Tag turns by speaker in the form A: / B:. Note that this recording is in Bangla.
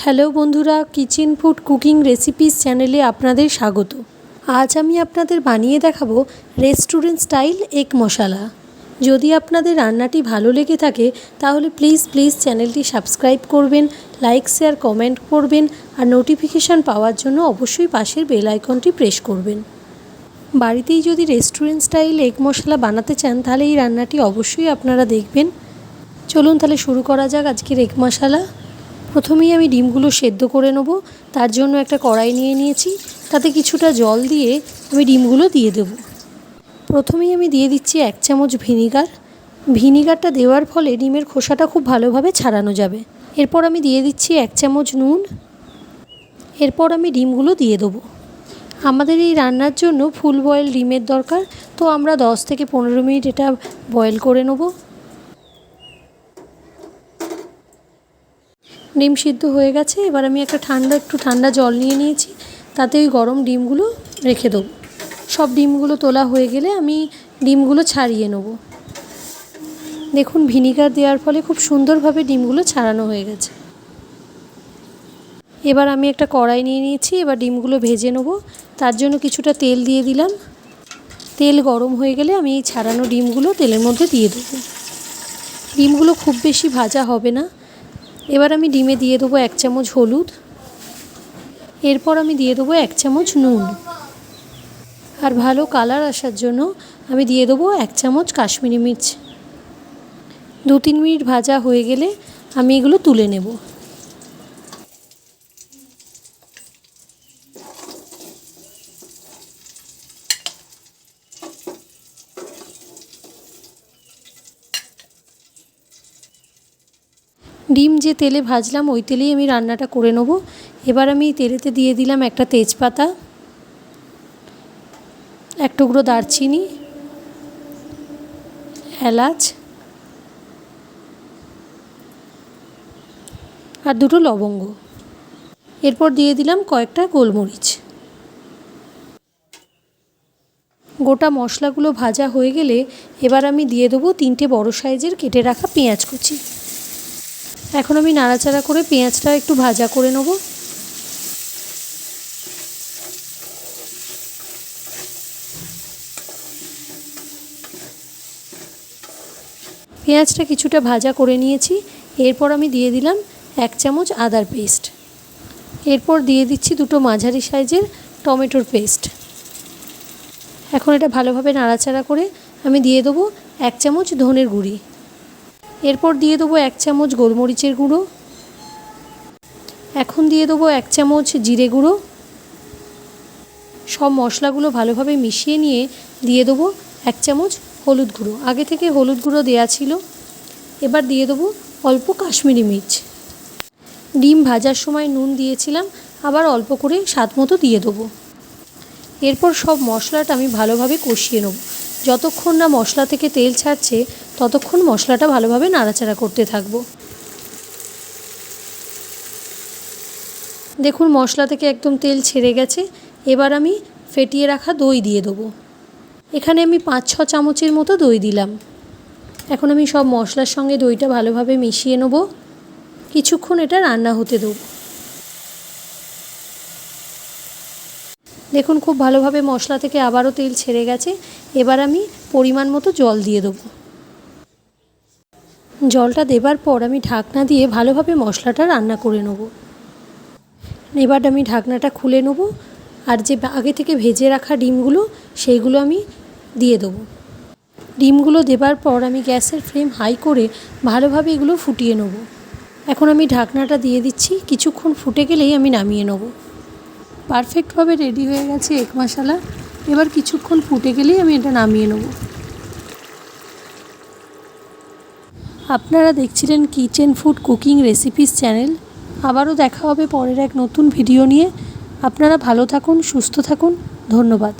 A: হ্যালো বন্ধুরা, কিচেন ফুড কুকিং রেসিপিস চ্যানেলে আপনাদের স্বাগত। আজ আমি আপনাদের বানিয়ে দেখাবো রেস্টুরেন্ট স্টাইল এগ মশলা। যদি আপনাদের রান্নাটি ভালো লেগে থাকে তাহলে প্লিজ চ্যানেলটি সাবস্ক্রাইব করবেন, লাইক শেয়ার কমেন্ট করবেন আর নোটিফিকেশান পাওয়ার জন্য অবশ্যই পাশের বেল আইকনটি প্রেস করবেন। বাড়িতেই যদি রেস্টুরেন্ট স্টাইল এগ মশলা বানাতে চান তাহলে এই রান্নাটি অবশ্যই আপনারা দেখবেন। চলুন তাহলে শুরু করা যাক আজকের এগ মশলা। প্রথমেই আমি ডিমগুলো সেদ্ধ করে নেব। তার জন্য একটা কড়াই নিয়ে নিয়েছি, তাতে কিছুটা জল দিয়ে আমি ডিমগুলো দিয়ে দেব। প্রথমেই আমি দিয়ে দিচ্ছি 1 চামচ ভিনিগার। ভিনিগারটা দেওয়ার ফলে ডিমের খোসাটা খুব ভালোভাবে ছাড়ানো যাবে। এরপর আমি দিয়ে দিচ্ছি 1 চামচ নুন। এরপর আমি ডিমগুলো দিয়ে দেবো। আমাদের এই রান্নার জন্য ফুল বয়েল ডিমের দরকার, তো আমরা 10 থেকে 15 মিনিট এটা বয়েল করে নেব। ডিম সিদ্ধ হয়ে গেছে। এবার আমি একটু ঠান্ডা জল নিয়ে নিয়েছি, তাতে ওই গরম ডিমগুলো রেখে দেবো। সব ডিমগুলো তোলা হয়ে গেলে আমি ডিমগুলো ছাড়িয়ে নেব। দেখুন, ভিনিগার দেওয়ার ফলে খুব সুন্দরভাবে ডিমগুলো ছাড়ানো হয়ে গেছে। এবার আমি একটা কড়াই নিয়ে নিয়েছি। এবার ডিমগুলো ভেজে নেব। তার জন্য কিছুটা তেল দিয়ে দিলাম। তেল গরম হয়ে গেলে আমি এই ছাড়ানো ডিমগুলো তেলের মধ্যে দিয়ে দেবো। ডিমগুলো খুব বেশি ভাজা হবে না। এবার আমি ডিমে দিয়ে দেবো 1 চামচ হলুদ। এরপর আমি দিয়ে দেবো 1 চামচ নুন। আর ভালো কালার আসার জন্য আমি দিয়ে দেবো 1 চামচ কাশ্মীরি মির্চ। 2-3 মিনিট ভাজা হয়ে গেলে আমি এগুলো তুলে নেব। ডিম যে তেলে ভাজলাম ওই তেলেই আমি রান্নাটা করে নেব। এবার আমি তেলেতে দিয়ে দিলাম একটা তেজপাতা, 1 টুকরো দারচিনি, এলাচ আর 2টো লবঙ্গ। এরপর দিয়ে দিলাম কয়েকটা গোলমরিচ। গোটা মশলাগুলো ভাজা হয়ে গেলে এবার আমি দিয়ে দেবো 3টে বড় সাইজের কেটে রাখা পেঁয়াজ কুচি। এখন আমি নাড়াচাড়া করে পেঁয়াজটা একটু ভাজা করে নেব। পেঁয়াজটা কিছুটা ভাজা করে নিয়েছি। এরপর আমি দিয়ে দিলাম 1 চামচ আদার পেস্ট। এরপর দিয়ে দিচ্ছি 2টো মাঝারি সাইজের টমেটোর পেস্ট। এখন এটা ভালোভাবে নাড়াচাড়া করে আমি দিয়ে দেবো 1 চামচ ধনের গুঁড়ি। এরপর দিয়ে দেবো 1 চামচ গোলমরিচের গুঁড়ো। এখন দিয়ে দেবো 1 চামচ জিরে গুঁড়ো। সব মশলাগুলো ভালোভাবে মিশিয়ে নিয়ে দিয়ে দেবো 1 চামচ হলুদ গুঁড়ো। আগে থেকে হলুদ গুঁড়ো দেওয়া ছিল। এবার দিয়ে দেবো অল্প কাশ্মীরি মির্চ। ডিম ভাজার সময় নুন দিয়েছিলাম, আবার অল্প করে স্বাদ মতো দিয়ে দেবো। এরপর সব মশলাটা আমি ভালোভাবে কষিয়ে নেব। যতক্ষণ না মশলা থেকে তেল ছাড়ছে ততক্ষণ মশলাটা ভালোভাবে নাড়াচাড়া করতে থাকবো। দেখুন, মশলা থেকে একদম তেল ছেড়ে গেছে। এবার আমি ফেটিয়ে রাখা দই দিয়ে দেবো। এখানে আমি 5-6 চামচের মতো দই দিলাম। এখন আমি সব মশলার সঙ্গে দইটা ভালোভাবে মিশিয়ে নেব। কিছুক্ষণ এটা রান্না হতে দেবো। দেখুন, খুব ভালোভাবে মশলা থেকে আবারও তেল ছেড়ে গেছে। এবার আমি পরিমাণ মতো জল দিয়ে দেবো। জলটা দেবার পর আমি ঢাকনা দিয়ে ভালোভাবে মশলাটা রান্না করে নেব। এবার আমি ঢাকনাটা খুলে নেব আর যে আগে থেকে ভেজে রাখা ডিমগুলো সেইগুলো আমি দিয়ে দেবো। ডিমগুলো দেবার পর আমি গ্যাসের ফ্লেম হাই করে ভালোভাবে এগুলো ফুটিয়ে নেব। এখন আমি ঢাকনাটা দিয়ে দিচ্ছি। কিছুক্ষণ ফুটে গেলেই আমি নামিয়ে নেব। পারফেক্টভাবে রেডি হয়ে গেছে এগ মশলা। এবার কিছুক্ষণ ফুটে গেলেই আমি এটা নামিয়ে নেব। আপনারা দেখছিলেন kitchen food cooking recipes channel. আবারও দেখা হবে পরের এক নতুন ভিডিও নিয়ে। আপনারা ভালো থাকুন, সুস্থ থাকুন। ধন্যবাদ।